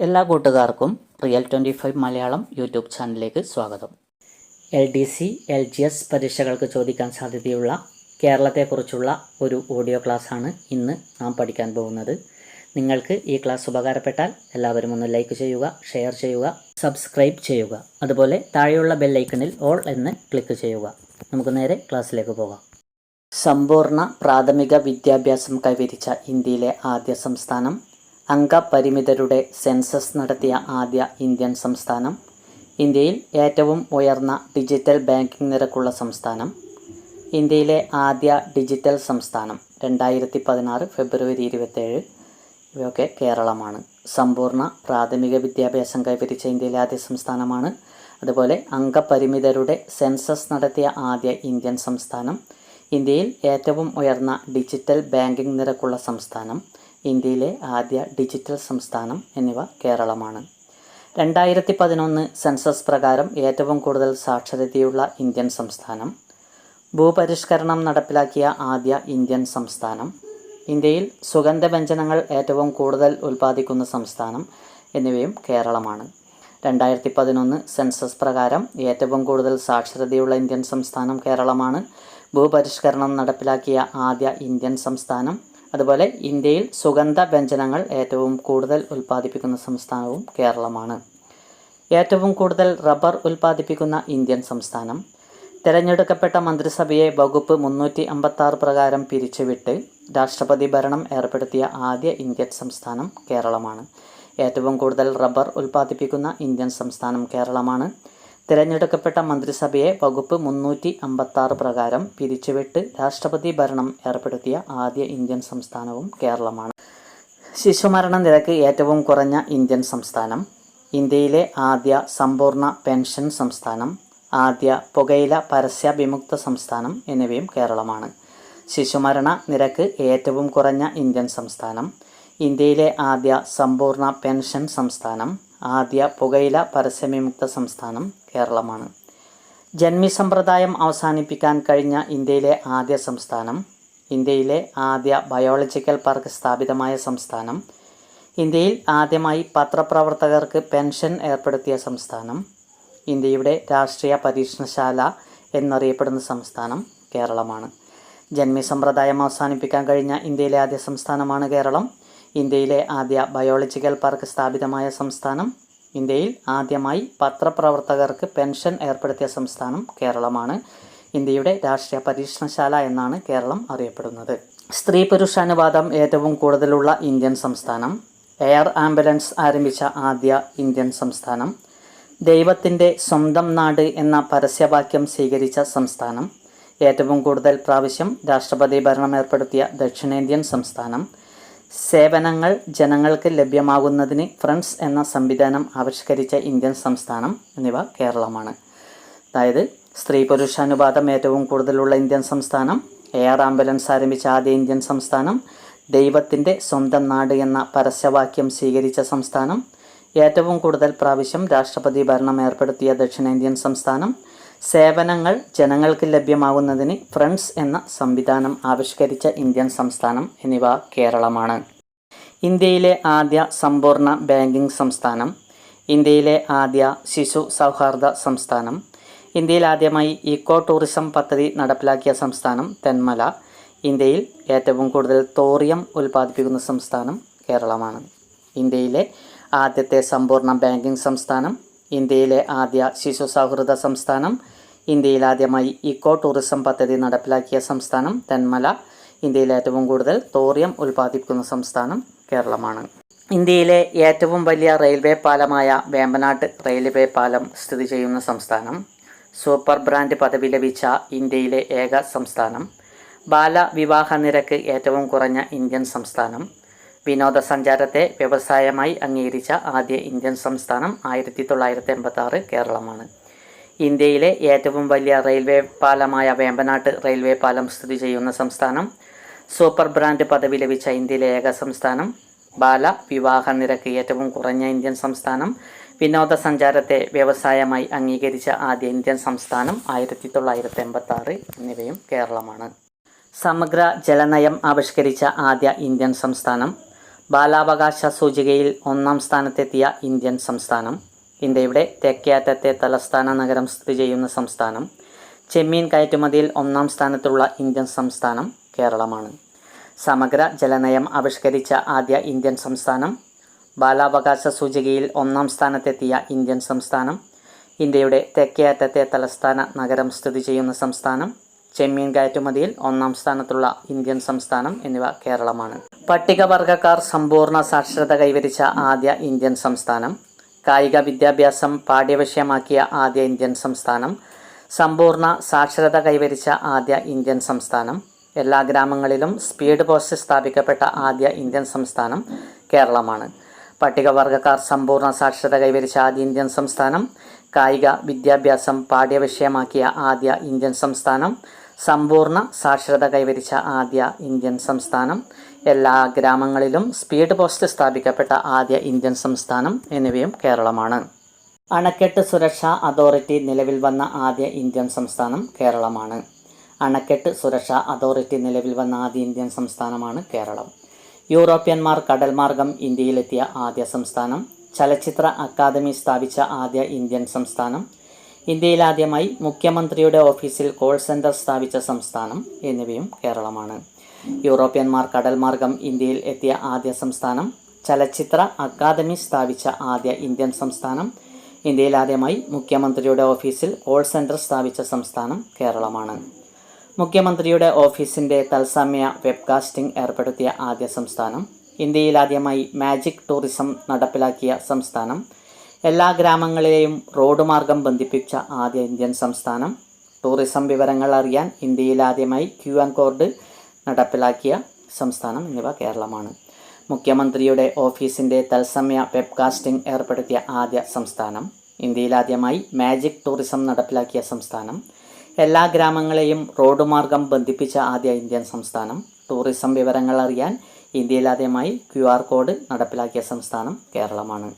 എല്ലാ കൂട്ടുകാർക്കും real 25 Malayalam YouTube ചാനലിലേക്ക് സ്വാഗതം. LDC, LGS പരീക്ഷകൾക്ക് ചോദിക്കാൻ സാധ്യതയുള്ള കേരളത്തെക്കുറിച്ചുള്ള ഒരു ഓഡിയോ ക്ലാസ്സാണ് ഇന്ന് നാം പഠിക്കാൻ പോകുന്നത്. നിങ്ങൾക്ക് ഈ ക്ലാസ് ഉപകാരപ്പെട്ടാൽ എല്ലാവരും ഒന്ന് ലൈക്ക് ചെയ്യുക, ഷെയർ ചെയ്യുക, സബ്സ്ക്രൈബ് ചെയ്യുക. അതുപോലെ താഴെയുള്ള ബെല്ലൈക്കണിൽ ഓൾ എന്ന് ക്ലിക്ക് ചെയ്യുക. നമുക്ക് നേരെ ക്ലാസ്സിലേക്ക് പോകാം. സമ്പൂർണ്ണ പ്രാഥമിക വിദ്യാഭ്യാസം കൈവരിച്ച ഇന്ത്യയിലെ ആദ്യ സംസ്ഥാനം, അംഗപരിമിതരുടെ സെൻസസ് നടത്തിയ ആദ്യ ഇന്ത്യൻ സംസ്ഥാനം, ഇന്ത്യയിൽ ഏറ്റവും ഉയർന്ന ഡിജിറ്റൽ ബാങ്കിംഗ് നിരക്കുള്ള സംസ്ഥാനം, ഇന്ത്യയിലെ ആദ്യ ഡിജിറ്റൽ സംസ്ഥാനം 2016 ഫെബ്രുവരി 27, ഇവയൊക്കെ കേരളമാണ്. സമ്പൂർണ്ണ പ്രാഥമിക വിദ്യാഭ്യാസം കൈവരിച്ച ഇന്ത്യയിലെ ആദ്യ സംസ്ഥാനമാണ്. അതുപോലെ അംഗപരിമിതരുടെ സെൻസസ് നടത്തിയ ആദ്യ ഇന്ത്യൻ സംസ്ഥാനം, ഇന്ത്യയിൽ ഏറ്റവും ഉയർന്ന ഡിജിറ്റൽ ബാങ്കിംഗ് നിരക്കുള്ള സംസ്ഥാനം, ഇന്ത്യയിലെ ആദ്യ ഡിജിറ്റൽ സംസ്ഥാനം എന്നിവ കേരളമാണ്. 2011 സെൻസസ് പ്രകാരം ഏറ്റവും കൂടുതൽ സാക്ഷരതയുള്ള ഇന്ത്യൻ സംസ്ഥാനം, ഭൂപരിഷ്കരണം നടപ്പിലാക്കിയ ആദ്യ ഇന്ത്യൻ സംസ്ഥാനം, ഇന്ത്യയിൽ സുഗന്ധവ്യഞ്ജനങ്ങൾ ഏറ്റവും കൂടുതൽ ഉൽപ്പാദിക്കുന്ന സംസ്ഥാനം എന്നിവയും കേരളമാണ്. 2011 സെൻസസ് പ്രകാരം ഏറ്റവും കൂടുതൽ സാക്ഷരതയുള്ള ഇന്ത്യൻ സംസ്ഥാനം കേരളമാണ്. ഭൂപരിഷ്കരണം നടപ്പിലാക്കിയ ആദ്യ ഇന്ത്യൻ സംസ്ഥാനം, അതുപോലെ ഇന്ത്യയിൽ സുഗന്ധവ്യഞ്ജനങ്ങൾ ഏറ്റവും കൂടുതൽ ഉൽപ്പാദിപ്പിക്കുന്ന സംസ്ഥാനവും കേരളമാണ്. ഏറ്റവും കൂടുതൽ റബ്ബർ ഉൽപ്പാദിപ്പിക്കുന്ന ഇന്ത്യൻ സംസ്ഥാനം, തിരഞ്ഞെടുക്കപ്പെട്ട മന്ത്രിസഭയെ വകുപ്പ് 356 പ്രകാരം പിരിച്ചുവിട്ട് രാഷ്ട്രപതി ഭരണം ഏർപ്പെടുത്തിയ ആദ്യ ഇന്ത്യൻ സംസ്ഥാനം കേരളമാണ്. ഏറ്റവും കൂടുതൽ റബ്ബർ ഉൽപ്പാദിപ്പിക്കുന്ന ഇന്ത്യൻ സംസ്ഥാനം കേരളമാണ്. തിരഞ്ഞെടുക്കപ്പെട്ട മന്ത്രിസഭയെ വകുപ്പ് 356 പ്രകാരം പിരിച്ചുവിട്ട് രാഷ്ട്രപതി ഭരണം ഏർപ്പെടുത്തിയ ആദ്യ ഇന്ത്യൻ സംസ്ഥാനവും കേരളമാണ്. ശിശുമരണ നിരക്ക് ഏറ്റവും കുറഞ്ഞ ഇന്ത്യൻ സംസ്ഥാനം, ഇന്ത്യയിലെ ആദ്യ സമ്പൂർണ്ണ പെൻഷൻ സംസ്ഥാനം, ആദ്യ പുകയില പരസ്യ വിമുക്ത സംസ്ഥാനം എന്നിവയും കേരളമാണ്. ശിശുമരണ നിരക്ക് ഏറ്റവും കുറഞ്ഞ ഇന്ത്യൻ സംസ്ഥാനം, ഇന്ത്യയിലെ ആദ്യ സമ്പൂർണ്ണ പെൻഷൻ സംസ്ഥാനം, ആദ്യ പുകയില പരസ്യവിമുക്ത സംസ്ഥാനം കേരളമാണ്. ജന്മി സമ്പ്രദായം അവസാനിപ്പിക്കാൻ കഴിഞ്ഞ ഇന്ത്യയിലെ ആദ്യ സംസ്ഥാനം, ഇന്ത്യയിലെ ആദ്യ ബയോളജിക്കൽ പാർക്ക് സ്ഥാപിതമായ സംസ്ഥാനം, ഇന്ത്യയിൽ ആദ്യമായി പത്രപ്രവർത്തകർക്ക് പെൻഷൻ ഏർപ്പെടുത്തിയ സംസ്ഥാനം, ഇന്ത്യയുടെ രാഷ്ട്രീയ പരീക്ഷണശാല എന്നറിയപ്പെടുന്ന സംസ്ഥാനം കേരളമാണ്. ജന്മി സമ്പ്രദായം അവസാനിപ്പിക്കാൻ കഴിഞ്ഞ ഇന്ത്യയിലെ ആദ്യ സംസ്ഥാനമാണ് കേരളം. ഇന്ത്യയിലെ ആദ്യ ബയോളജിക്കൽ പാർക്ക് സ്ഥാപിതമായ സംസ്ഥാനം, ഇന്ത്യയിൽ ആദ്യമായി പത്രപ്രവർത്തകർക്ക് പെൻഷൻ ഏർപ്പെടുത്തിയ സംസ്ഥാനം കേരളമാണ്. ഇന്ത്യയുടെ രാഷ്ട്രീയ പരീക്ഷണശാല എന്നാണ് കേരളം അറിയപ്പെടുന്നത്. സ്ത്രീ പുരുഷ അനുപാതം ഏറ്റവും കൂടുതലുള്ള ഇന്ത്യൻ സംസ്ഥാനം, എയർ ആംബുലൻസ് ആരംഭിച്ച ആദ്യ ഇന്ത്യൻ സംസ്ഥാനം, ദൈവത്തിൻ്റെ സ്വന്തം നാട് എന്ന പരസ്യവാക്യം സ്വീകരിച്ച സംസ്ഥാനം, ഏറ്റവും കൂടുതൽ പ്രാവശ്യം രാഷ്ട്രപതി ഭരണം ഏർപ്പെടുത്തിയ ദക്ഷിണേന്ത്യൻ സംസ്ഥാനം, സേവനങ്ങൾ ജനങ്ങൾക്ക് ലഭ്യമാകുന്നതിന് ഫ്രണ്ട്സ് എന്ന സംവിധാനം ആവിഷ്കരിച്ച ഇന്ത്യൻ സംസ്ഥാനം എന്നിവ കേരളമാണ്. അതായത് സ്ത്രീ പുരുഷ അനുപാതം ഏറ്റവും കൂടുതലുള്ള ഇന്ത്യൻ സംസ്ഥാനം, എയർ ആംബുലൻസ് ആരംഭിച്ച ആദ്യ ഇന്ത്യൻ സംസ്ഥാനം, ദൈവത്തിൻ്റെ സ്വന്തം നാട് എന്ന പരസ്യവാക്യം സ്വീകരിച്ച സംസ്ഥാനം, ഏറ്റവും കൂടുതൽ പ്രാവശ്യം രാഷ്ട്രപതി ഭരണം ഏർപ്പെടുത്തിയ ദക്ഷിണേന്ത്യൻ സംസ്ഥാനം, സേവനങ്ങൾ ജനങ്ങൾക്ക് ലഭ്യമാകുന്നതിന് ഫ്രണ്ട്സ് എന്ന സംവിധാനം ആവിഷ്കരിച്ച ഇന്ത്യൻ സംസ്ഥാനം എന്നിവ കേരളമാണ്. ഇന്ത്യയിലെ ആദ്യ സമ്പൂർണ്ണ ബാങ്കിംഗ് സംസ്ഥാനം, ഇന്ത്യയിലെ ആദ്യ ശിശു സൗഹാർദ്ദ സംസ്ഥാനം, ഇന്ത്യയിൽ ആദ്യമായി ഇക്കോ ടൂറിസം പദ്ധതി നടപ്പിലാക്കിയ സംസ്ഥാനം തെന്മല, ഇന്ത്യയിൽ ഏറ്റവും കൂടുതൽ തോറിയം ഉൽപ്പാദിപ്പിക്കുന്ന സംസ്ഥാനം കേരളമാണ്. ഇന്ത്യയിലെ ആദ്യത്തെ സമ്പൂർണ്ണ ബാങ്കിംഗ് സംസ്ഥാനം, ഇന്ത്യയിലെ ആദ്യ ശിശു സൗഹൃദ സംസ്ഥാനം, ഇന്ത്യയിൽ ആദ്യമായി ഇക്കോ ടൂറിസം പദ്ധതി നടപ്പിലാക്കിയ സംസ്ഥാനം തെന്മല, ഇന്ത്യയിൽ ഏറ്റവും കൂടുതൽ തോറിയം ഉൽപ്പാദിപ്പിക്കുന്ന സംസ്ഥാനം കേരളമാണ്. ഇന്ത്യയിലെ ഏറ്റവും വലിയ റെയിൽവേ പാലമായ വേമ്പനാട്ട് റെയിൽവേ പാലം സ്ഥിതി ചെയ്യുന്ന സംസ്ഥാനം, സൂപ്പർ ബ്രാൻഡ് പദവി ലഭിച്ച ഇന്ത്യയിലെ ഏക സംസ്ഥാനം, ബാലവിവാഹ നിരക്ക് ഏറ്റവും കുറഞ്ഞ ഇന്ത്യൻ സംസ്ഥാനം, വിനോദസഞ്ചാരത്തെ വ്യവസായമായി അംഗീകരിച്ച ആദ്യ ഇന്ത്യൻ സംസ്ഥാനം 1986 കേരളമാണ്. ഇന്ത്യയിലെ ഏറ്റവും വലിയ റെയിൽവേ പാലമായ വേമ്പനാട്ട് റെയിൽവേ പാലം സ്ഥിതി ചെയ്യുന്ന സംസ്ഥാനം, സൂപ്പർ ബ്രാൻഡ് പദവി ലഭിച്ച ഇന്ത്യയിലെ ഏക സംസ്ഥാനം, ബാലവിവാഹ നിരക്ക് ഏറ്റവും കുറഞ്ഞ ഇന്ത്യൻ സംസ്ഥാനം, വിനോദസഞ്ചാരത്തെ വ്യവസായമായി അംഗീകരിച്ച ആദ്യ ഇന്ത്യൻ സംസ്ഥാനം 1986 എന്നിവയും കേരളമാണ്. സമഗ്ര ജലനയം ആവിഷ്കരിച്ച ആദ്യ ഇന്ത്യൻ സംസ്ഥാനം, ബാലാവകാശ സൂചികയിൽ 1-ാം സ്ഥാനത്തെത്തിയ ഇന്ത്യൻ സംസ്ഥാനം. ഇന്ത്യയുടെ തെക്കേ അറ്റത്തെ തലസ്ഥാന നഗരം സ്ഥിതി ചെയ്യുന്ന സംസ്ഥാനം. ചെമ്മീൻ കയറ്റുമതിയിൽ 1-ാം സ്ഥാനത്തുള്ള ഇന്ത്യൻ സംസ്ഥാനം കേരളമാണ്. സമഗ്ര ജലനയം ആവിഷ്കരിച്ച ആദ്യ ഇന്ത്യൻ സംസ്ഥാനം. ബാലാവകാശ സൂചികയിൽ 1-ാം സ്ഥാനത്തെത്തിയ ഇന്ത്യൻ സംസ്ഥാനം. ഇന്ത്യയുടെ തെക്കേ അറ്റത്തെ തലസ്ഥാന നഗരം സ്ഥിതി ചെയ്യുന്ന സംസ്ഥാനം. ചെമ്മീൻ കയറ്റുമതിയിൽ 1-ാം സ്ഥാനത്തുള്ള ഇന്ത്യൻ സംസ്ഥാനം എന്നിവ കേരളമാണ്. പട്ടികവർഗക്കാർ സമ്പൂർണ്ണ സാക്ഷരത കൈവരിച്ച ആദ്യ ഇന്ത്യൻ സംസ്ഥാനം. കായിക വിദ്യാഭ്യാസം പാഠ്യവിഷയമാക്കിയ ആദ്യ ഇന്ത്യൻ സംസ്ഥാനം. സമ്പൂർണ്ണ സാക്ഷരത കൈവരിച്ച ആദ്യ ഇന്ത്യൻ സംസ്ഥാനം. എല്ലാ ഗ്രാമങ്ങളിലും സ്പീഡ് പോസ്റ്റ് സ്ഥാപിക്കപ്പെട്ട ആദ്യ ഇന്ത്യൻ സംസ്ഥാനം കേരളമാണ്. പട്ടികവർഗക്കാർ സമ്പൂർണ്ണ സാക്ഷരത കൈവരിച്ച ആദ്യ ഇന്ത്യൻ സംസ്ഥാനം. കായിക വിദ്യാഭ്യാസം പാഠ്യവിഷയമാക്കിയ ആദ്യ ഇന്ത്യൻ സംസ്ഥാനം. സമ്പൂർണ്ണ സാക്ഷരത കൈവരിച്ച ആദ്യ ഇന്ത്യൻ സംസ്ഥാനം. എല്ലാ ഗ്രാമങ്ങളിലും സ്പീഡ് പോസ്റ്റ് സ്ഥാപിക്കപ്പെട്ട ആദ്യ ഇന്ത്യൻ സംസ്ഥാനം എന്നിവയും കേരളമാണ്. അണക്കെട്ട് സുരക്ഷാ അതോറിറ്റി നിലവിൽ വന്ന ആദ്യ ഇന്ത്യൻ സംസ്ഥാനം കേരളമാണ്. അണക്കെട്ട് സുരക്ഷാ അതോറിറ്റി നിലവിൽ വന്ന ആദ്യ ഇന്ത്യൻ സംസ്ഥാനമാണ് കേരളം. യൂറോപ്യന്മാർ കടൽ മാർഗം ഇന്ത്യയിലെത്തിയ ആദ്യ സംസ്ഥാനം. ചലച്ചിത്ര അക്കാദമി സ്ഥാപിച്ച ആദ്യ ഇന്ത്യൻ സംസ്ഥാനം. ഇന്ത്യയിലാദ്യമായി മുഖ്യമന്ത്രിയുടെ ഓഫീസിൽ കോൾ സെൻറ്റർ സ്ഥാപിച്ച സംസ്ഥാനം എന്നിവയും കേരളമാണ്. യൂറോപ്യന്മാർ കടൽ മാർഗം ഇന്ത്യയിൽ എത്തിയ ആദ്യ സംസ്ഥാനം. ചലച്ചിത്ര അക്കാദമി സ്ഥാപിച്ച ആദ്യ ഇന്ത്യൻ സംസ്ഥാനം. ഇന്ത്യയിലാദ്യമായി മുഖ്യമന്ത്രിയുടെ ഓഫീസിൽ കോൾ സെൻറ്റർ സ്ഥാപിച്ച സംസ്ഥാനം കേരളമാണ്. മുഖ്യമന്ത്രിയുടെ ഓഫീസിൻ്റെ തത്സമയ വെബ്കാസ്റ്റിംഗ് ഏർപ്പെടുത്തിയ ആദ്യ സംസ്ഥാനം. ഇന്ത്യയിലാദ്യമായി മാജിക് ടൂറിസം നടപ്പിലാക്കിയ സംസ്ഥാനം. എല്ലാ ഗ്രാമങ്ങളെയും റോഡ് മാർഗം ബന്ധിപ്പിച്ച ആദ്യ ഇന്ത്യൻ സംസ്ഥാനം. ടൂറിസം വിവരങ്ങൾ അറിയാൻ ഇന്ത്യയിലാദ്യമായി QR കോഡ് നടപ്പിലാക്കിയ സംസ്ഥാനം എന്നിവ കേരളമാണ്. മുഖ്യമന്ത്രിയുടെ ഓഫീസിൻ്റെ തത്സമയ വെബ്കാസ്റ്റിംഗ് ഏർപ്പെടുത്തിയ ആദ്യ സംസ്ഥാനം. ഇന്ത്യയിലാദ്യമായി മാജിക് ടൂറിസം നടപ്പിലാക്കിയ സംസ്ഥാനം. എല്ലാ ഗ്രാമങ്ങളെയും റോഡ് മാർഗം ബന്ധിപ്പിച്ച ആദ്യ ഇന്ത്യൻ സംസ്ഥാനം. ടൂറിസം വിവരങ്ങൾ അറിയാൻ ഇന്ത്യയിലാദ്യമായി QR കോഡ് നടപ്പിലാക്കിയ സംസ്ഥാനം കേരളമാണ്.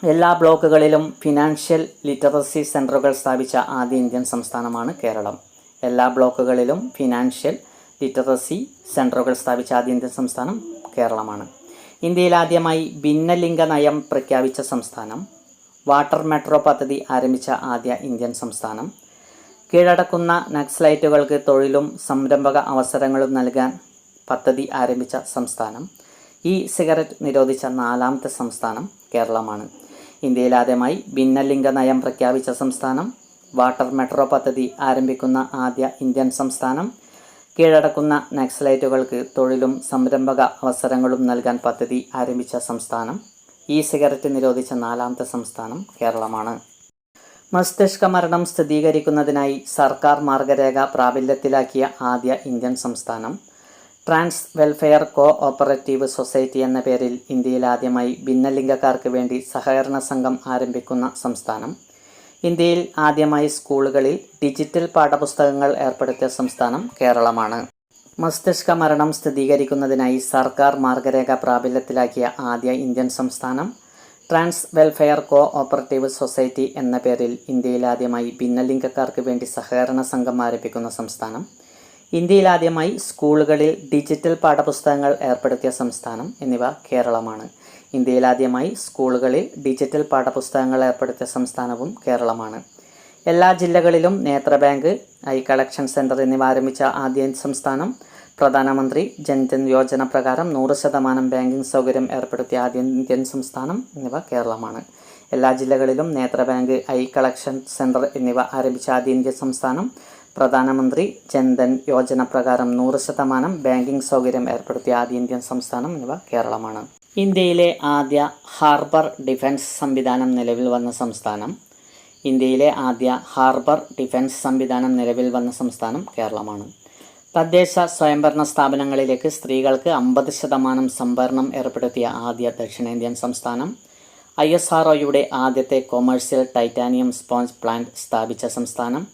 എല്ലാ ബ്ലോക്കുകളിലും ഫിനാൻഷ്യൽ ലിറ്ററസി സെൻ്ററുകൾ സ്ഥാപിച്ച ആദ്യ ഇന്ത്യൻ സംസ്ഥാനമാണ് കേരളം. എല്ലാ ബ്ലോക്കുകളിലും ഫിനാൻഷ്യൽ ലിറ്ററസി സെൻ്ററുകൾ സ്ഥാപിച്ച ആദ്യ ഇന്ത്യൻ സംസ്ഥാനം കേരളമാണ്. ഇന്ത്യയിലാദ്യമായി ഭിന്നലിംഗ നയം പ്രഖ്യാപിച്ച സംസ്ഥാനം. വാട്ടർ മെട്രോ പദ്ധതി ആരംഭിച്ച ആദ്യ ഇന്ത്യൻ സംസ്ഥാനം. കീഴടക്കുന്ന നക്സലൈറ്റുകൾക്ക് തൊഴിലും സംരംഭക അവസരങ്ങളും നൽകാൻ പദ്ധതി ആരംഭിച്ച സംസ്ഥാനം. സിഗരറ്റ് നിരോധിച്ച 4ാമത്തെ സംസ്ഥാനം കേരളമാണ്. ഇന്ത്യയിലാദ്യമായി ഭിന്നലിംഗ നയം പ്രഖ്യാപിച്ച സംസ്ഥാനം. വാട്ടർ മെട്രോ പദ്ധതി ആരംഭിക്കുന്ന ആദ്യ ഇന്ത്യൻ സംസ്ഥാനം. കീഴടക്കുന്ന നക്സലൈറ്റുകൾക്ക് തൊഴിലും സംരംഭക അവസരങ്ങളും നൽകാൻ പദ്ധതി ആരംഭിച്ച സംസ്ഥാനം. സിഗരറ്റ് നിരോധിച്ച 4ാമത്തെ സംസ്ഥാനം കേരളമാണ്. മസ്തിഷ്ക മരണം സ്ഥിരീകരിക്കുന്നതിനായി സർക്കാർ മാർഗരേഖ പ്രാബല്യത്തിലാക്കിയ ആദ്യ ഇന്ത്യൻ സംസ്ഥാനം. Trans welfare co operative society എന്ന പേരിൽ ഇന്ത്യയിലാദ്യമായി ഭിന്നലിംഗക്കാർക്ക് വേണ്ടി സഹകരണ സംഘം ആരംഭിക്കുന്ന സംസ്ഥാനം. ഇന്ത്യയിൽ ആദ്യമായി സ്കൂളുകളിൽ ഡിജിറ്റൽ പാഠപുസ്തകങ്ങൾ ഏർപ്പെടുത്തിയ സംസ്ഥാനം കേരളമാണ്. മസ്തിഷ്ക മരണം സ്ഥിരീകരിക്കുന്നതിനായി സർക്കാർ മാർഗരേഖ പ്രാബല്യത്തിലാക്കിയ ആദ്യ ഇന്ത്യൻ സംസ്ഥാനം. Trans welfare co operative society എന്ന പേരിൽ ഇന്ത്യയിലാദ്യമായി ഭിന്നലിംഗക്കാർക്ക് വേണ്ടി സഹകരണ സംഘം ആരംഭിക്കുന്ന സംസ്ഥാനം. ഇന്ത്യയിലാദ്യമായി സ്കൂളുകളിൽ ഡിജിറ്റൽ പാഠപുസ്തകങ്ങൾ ഏർപ്പെടുത്തിയ സംസ്ഥാനം എന്നിവ കേരളമാണ്. ഇന്ത്യയിലാദ്യമായി സ്കൂളുകളിൽ ഡിജിറ്റൽ പാഠപുസ്തകങ്ങൾ ഏർപ്പെടുത്തിയ സംസ്ഥാനവും കേരളമാണ്. എല്ലാ ജില്ലകളിലും നേത്രബാങ്ക്, കളക്ഷൻ സെൻറ്റർ എന്നിവ ആരംഭിച്ച ആദ്യ സംസ്ഥാനം. പ്രധാനമന്ത്രി ജൻധൻ യോജന പ്രകാരം 100% ബാങ്കിംഗ് സൗകര്യം ഏർപ്പെടുത്തിയ ആദ്യ ഇന്ത്യൻ സംസ്ഥാനം എന്നിവ കേരളമാണ്. എല്ലാ ജില്ലകളിലും നേത്രബാങ്ക്, കളക്ഷൻ സെൻറ്റർ എന്നിവ ആരംഭിച്ച ആദ്യ ഇന്ത്യൻ സംസ്ഥാനം. പ്രധാനമന്ത്രി ജൻധൻ യോജന പ്രകാരം 100% ബാങ്കിംഗ് സൗകര്യം ഏർപ്പെടുത്തിയ ആദ്യ ഇന്ത്യൻ സംസ്ഥാനം എന്നിവ കേരളമാണ്. ഇന്ത്യയിലെ ആദ്യ ഹാർബർ ഡിഫൻസ് സംവിധാനം നിലവിൽ വന്ന സംസ്ഥാനം. ഇന്ത്യയിലെ ആദ്യ ഹാർബർ ഡിഫൻസ് സംവിധാനം നിലവിൽ വന്ന സംസ്ഥാനം കേരളമാണ്. തദ്ദേശ സ്വയംഭരണ സ്ഥാപനങ്ങളിലേക്ക് സ്ത്രീകൾക്ക് 50% സംവരണം ഏർപ്പെടുത്തിയ ആദ്യ ദക്ഷിണേന്ത്യൻ സംസ്ഥാനം. ISROയുടെ ആദ്യത്തെ കൊമേഴ്സ്യൽ ടൈറ്റാനിയം സ്പോഞ്ച് പ്ലാന്റ് സ്ഥാപിച്ച സംസ്ഥാനം.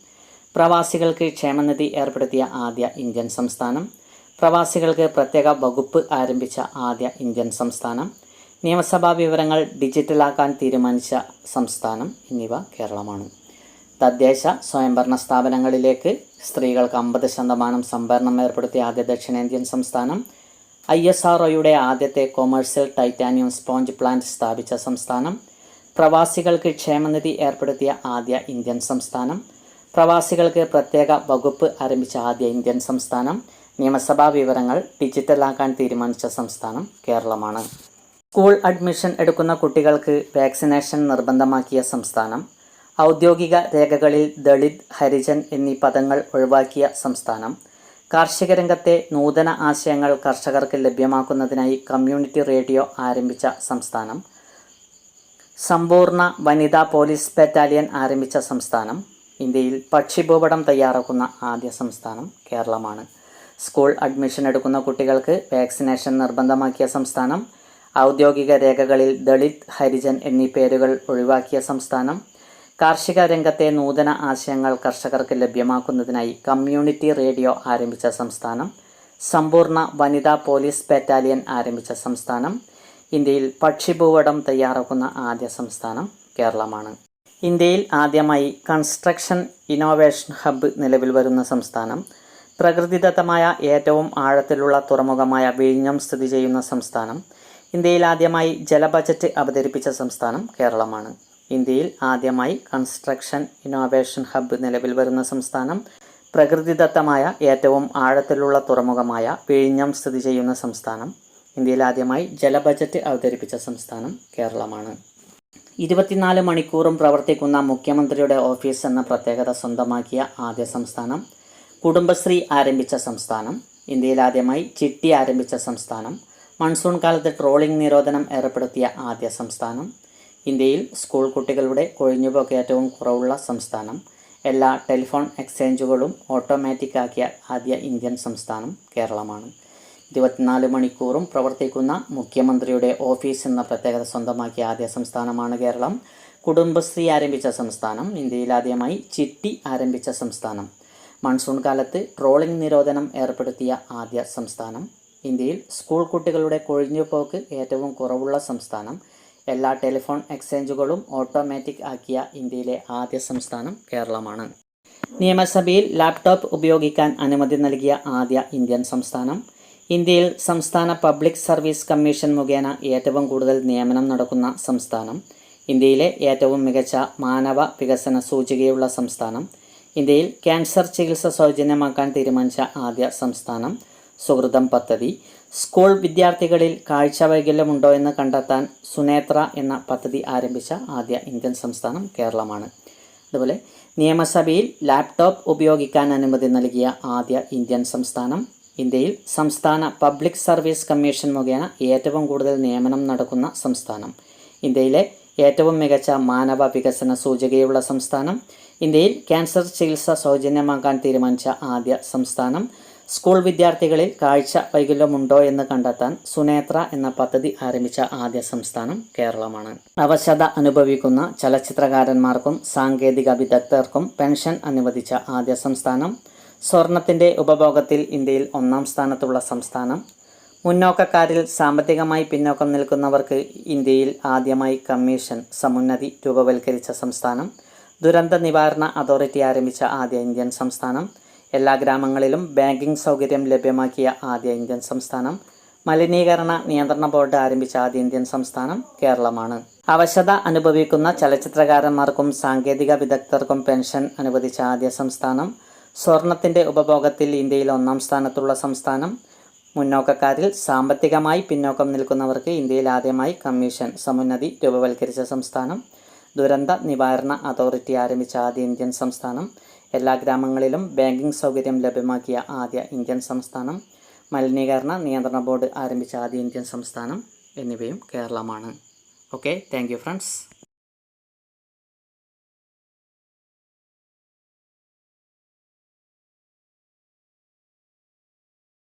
പ്രവാസികൾക്ക് ക്ഷേമനിധി ഏർപ്പെടുത്തിയ ആദ്യ ഇന്ത്യൻ സംസ്ഥാനം. പ്രവാസികൾക്ക് പ്രത്യേക വകുപ്പ് ആരംഭിച്ച ആദ്യ ഇന്ത്യൻ സംസ്ഥാനം. നിയമസഭാ വിവരങ്ങൾ ഡിജിറ്റലാക്കാൻ തീരുമാനിച്ച സംസ്ഥാനം എന്നിവ കേരളമാണ്. തദ്ദേശ സ്വയംഭരണ സ്ഥാപനങ്ങളിലേക്ക് സ്ത്രീകൾക്ക് 50% സംവരണം ഏർപ്പെടുത്തിയ ആദ്യ ദക്ഷിണേന്ത്യൻ സംസ്ഥാനം. ISROയുടെ ആദ്യത്തെ കൊമേഴ്സ്യൽ ടൈറ്റാനിയം സ്പോഞ്ച് പ്ലാന്റ് സ്ഥാപിച്ച സംസ്ഥാനം. പ്രവാസികൾക്ക് ക്ഷേമനിധി ഏർപ്പെടുത്തിയ ആദ്യ ഇന്ത്യൻ സംസ്ഥാനം. പ്രവാസികൾക്ക് പ്രത്യേക വകുപ്പ് ആരംഭിച്ച ആദ്യ ഇന്ത്യൻ സംസ്ഥാനം. നിയമസഭാ വിവരങ്ങൾ ഡിജിറ്റലാക്കാൻ തീരുമാനിച്ച സംസ്ഥാനം കേരളമാണ്. സ്കൂൾ അഡ്മിഷൻ എടുക്കുന്ന കുട്ടികൾക്ക് വാക്സിനേഷൻ നിർബന്ധമാക്കിയ സംസ്ഥാനം. ഔദ്യോഗിക രേഖകളിൽ ദളിത്, ഹരിജൻ എന്നീ പദങ്ങൾ ഒഴിവാക്കിയ സംസ്ഥാനം. കാർഷിക രംഗത്തെ നൂതന ആശയങ്ങൾ കർഷകർക്ക് ലഭ്യമാക്കുന്നതിനായി കമ്മ്യൂണിറ്റി റേഡിയോ ആരംഭിച്ച സംസ്ഥാനം. സമ്പൂർണ്ണ വനിതാ പോലീസ് ബറ്റാലിയൻ ആരംഭിച്ച സംസ്ഥാനം. ഇന്ത്യയിൽ പക്ഷിഭൂപടം തയ്യാറാക്കുന്ന ആദ്യ സംസ്ഥാനം കേരളമാണ്. സ്കൂൾ അഡ്മിഷൻ എടുക്കുന്ന കുട്ടികൾക്ക് വാക്സിനേഷൻ നിർബന്ധമാക്കിയ സംസ്ഥാനം. ഔദ്യോഗിക രേഖകളിൽ ദളിത്, ഹരിജൻ എന്നീ പേരുകൾ ഒഴിവാക്കിയ സംസ്ഥാനം. കാർഷിക രംഗത്തെ നൂതന ആശയങ്ങൾ കർഷകർക്ക് ലഭ്യമാക്കുന്നതിനായി കമ്മ്യൂണിറ്റി റേഡിയോ ആരംഭിച്ച സംസ്ഥാനം. സമ്പൂർണ്ണ വനിതാ പോലീസ് ബറ്റാലിയൻ ആരംഭിച്ച സംസ്ഥാനം. ഇന്ത്യയിൽ പക്ഷിഭൂപടം തയ്യാറാക്കുന്ന ആദ്യ സംസ്ഥാനം കേരളമാണ്. ഇന്ത്യയിൽ ആദ്യമായി കൺസ്ട്രക്ഷൻ ഇന്നോവേഷൻ ഹബ്ബ് നിലവിൽ വരുന്ന സംസ്ഥാനം. പ്രകൃതിദത്തമായ ഏറ്റവും ആഴത്തിലുള്ള തുറമുഖമായ വിഴിഞ്ഞം സ്ഥിതി ചെയ്യുന്ന സംസ്ഥാനം. ഇന്ത്യയിൽ ആദ്യമായി ജല ബജറ്റ് അവതരിപ്പിച്ച സംസ്ഥാനം കേരളമാണ്. ഇന്ത്യയിൽ ആദ്യമായി കൺസ്ട്രക്ഷൻ ഇന്നോവേഷൻ ഹബ്ബ് നിലവിൽ വരുന്ന സംസ്ഥാനം. പ്രകൃതിദത്തമായ ഏറ്റവും ആഴത്തിലുള്ള തുറമുഖമായ വിഴിഞ്ഞം സ്ഥിതി ചെയ്യുന്ന സംസ്ഥാനം. ഇന്ത്യയിൽ ആദ്യമായി ജല ബജറ്റ് അവതരിപ്പിച്ച സംസ്ഥാനം കേരളമാണ്. 24 മണിക്കൂറും പ്രവർത്തിക്കുന്ന മുഖ്യമന്ത്രിയുടെ ഓഫീസ് എന്ന പ്രത്യേകത സ്വന്തമാക്കിയ ആദ്യ സംസ്ഥാനം. കുടുംബശ്രീ ആരംഭിച്ച സംസ്ഥാനം. ഇന്ത്യയിൽ ആദ്യമായി ചിട്ടി ആരംഭിച്ച സംസ്ഥാനം. മൺസൂൺ കാലത്ത് ട്രോളിംഗ് നിരോധനം ഏർപ്പെടുത്തിയ ആദ്യ സംസ്ഥാനം. ഇന്ത്യയിൽ സ്കൂൾ കുട്ടികളുടെ കൊഴിഞ്ഞുപോക്ക് ഏറ്റവും കുറവുള്ള സംസ്ഥാനം. എല്ലാ ടെലിഫോൺ എക്സ്ചേഞ്ചുകളും ഓട്ടോമാറ്റിക് ആക്കിയ ആദ്യ ഇന്ത്യൻ സംസ്ഥാനം കേരളമാണ്. 24 മണിക്കൂറും പ്രവർത്തിക്കുന്ന മുഖ്യമന്ത്രിയുടെ ഓഫീസ് എന്ന പ്രത്യേകത സ്വന്തമാക്കിയ ആദ്യ സംസ്ഥാനമാണ് കേരളം. കുടുംബശ്രീ ആരംഭിച്ച സംസ്ഥാനം. ഇന്ത്യയിൽ ആദ്യമായി ചിട്ടി ആരംഭിച്ച സംസ്ഥാനം. മൺസൂൺ കാലത്ത് ട്രോളിംഗ് നിരോധനം ഏർപ്പെടുത്തിയ ആദ്യ സംസ്ഥാനം. ഇന്ത്യയിൽ സ്കൂൾ കുട്ടികളുടെ കൊഴിഞ്ഞുപോക്ക് ഏറ്റവും കുറവുള്ള സംസ്ഥാനം. എല്ലാ ടെലിഫോൺ എക്സ്ചേഞ്ചുകളും ഓട്ടോമാറ്റിക് ആക്കിയ ഇന്ത്യയിലെ ആദ്യ സംസ്ഥാനം കേരളമാണ്. നിയമസഭയിൽ ലാപ്ടോപ്പ് ഉപയോഗിക്കാൻ അനുമതി നൽകിയ ആദ്യ ഇന്ത്യൻ സംസ്ഥാനം. ഇന്ത്യയിൽ സംസ്ഥാന പബ്ലിക് സർവീസ് കമ്മീഷൻ മുഖേന ഏറ്റവും കൂടുതൽ നിയമനം നടക്കുന്ന സംസ്ഥാനം. ഇന്ത്യയിലെ ഏറ്റവും മികച്ച മാനവ വികസന സൂചികയുള്ള സംസ്ഥാനം. ഇന്ത്യയിൽ ക്യാൻസർ ചികിത്സ സൗജന്യമാക്കാൻ തീരുമാനിച്ച ആദ്യ സംസ്ഥാനം. സുഹൃതം പദ്ധതി. സ്കൂൾ വിദ്യാർത്ഥികളിൽ കാഴ്ച വൈകല്യമുണ്ടോ എന്ന് കണ്ടെത്താൻ സുനേത്ര എന്ന പദ്ധതി ആരംഭിച്ച ആദ്യ ഇന്ത്യൻ സംസ്ഥാനം കേരളമാണ്. അതുപോലെ നിയമസഭയിൽ ലാപ്ടോപ്പ് ഉപയോഗിക്കാൻ അനുമതി നൽകിയ ആദ്യ ഇന്ത്യൻ സംസ്ഥാനം. ഇന്ത്യയിൽ സംസ്ഥാന പബ്ലിക് സർവീസ് കമ്മീഷൻ മുഖേന ഏറ്റവും കൂടുതൽ നിയമനം നടക്കുന്ന സംസ്ഥാനം. ഇന്ത്യയിലെ ഏറ്റവും മികച്ച മാനവ വികസന സൂചികയുള്ള സംസ്ഥാനം. ഇന്ത്യയിൽ ക്യാൻസർ ചികിത്സ സൗജന്യമാക്കാൻ തീരുമാനിച്ച ആദ്യ സംസ്ഥാനം. സ്കൂൾ വിദ്യാർത്ഥികളിൽ കാഴ്ച വൈകല്യമുണ്ടോ എന്ന് കണ്ടെത്താൻ സുനേത്ര എന്ന പദ്ധതി ആരംഭിച്ച ആദ്യ സംസ്ഥാനം കേരളമാണ്. അവശത അനുഭവിക്കുന്ന ചലച്ചിത്രകാരന്മാർക്കും സാങ്കേതിക വിദഗ്ധർക്കും പെൻഷൻ അനുവദിച്ച ആദ്യ സംസ്ഥാനം. സ്വർണത്തിൻ്റെ ഉപഭോഗത്തിൽ ഇന്ത്യയിൽ 1-ാം സ്ഥാനത്തുള്ള സംസ്ഥാനം. മുന്നോക്കക്കാരിൽ സാമ്പത്തികമായി പിന്നോക്കം നിൽക്കുന്നവർക്ക് ഇന്ത്യയിൽ ആദ്യമായി കമ്മീഷൻ സമുന്നതി രൂപവൽക്കരിച്ച സംസ്ഥാനം. ദുരന്ത നിവാരണ അതോറിറ്റി ആരംഭിച്ച ആദ്യ ഇന്ത്യൻ സംസ്ഥാനം. എല്ലാ ഗ്രാമങ്ങളിലും ബാങ്കിംഗ് സൗകര്യം ലഭ്യമാക്കിയ ആദ്യ ഇന്ത്യൻ സംസ്ഥാനം. മലിനീകരണ നിയന്ത്രണ ബോർഡ് ആരംഭിച്ച ആദ്യ ഇന്ത്യൻ സംസ്ഥാനം കേരളമാണ്. അവശത അനുഭവിക്കുന്ന ചലച്ചിത്രകാരന്മാർക്കും സാങ്കേതിക വിദഗ്ധർക്കും പെൻഷൻ അനുവദിച്ച ആദ്യ സംസ്ഥാനം. സ്വർണത്തിൻ്റെ ഉപഭോഗത്തിൽ ഇന്ത്യയിൽ 1-ാം സ്ഥാനത്തുള്ള സംസ്ഥാനം. മുന്നോക്കക്കാരിൽ സാമ്പത്തികമായി പിന്നോക്കം നിൽക്കുന്നവർക്ക് ഇന്ത്യയിൽ ആദ്യമായി കമ്മീഷൻ സമുന്നതി രൂപവൽക്കരിച്ച സംസ്ഥാനം. ദുരന്ത നിവാരണ അതോറിറ്റി ആരംഭിച്ച ആദ്യ ഇന്ത്യൻ സംസ്ഥാനം. എല്ലാ ഗ്രാമങ്ങളിലും ബാങ്കിംഗ് സൗകര്യം ലഭ്യമാക്കിയ ആദ്യ ഇന്ത്യൻ സംസ്ഥാനം. മലിനീകരണ നിയന്ത്രണ ബോർഡ് ആരംഭിച്ച ആദ്യ ഇന്ത്യൻ സംസ്ഥാനം എന്നിവയും കേരളമാണ്. Okay, thank you friends.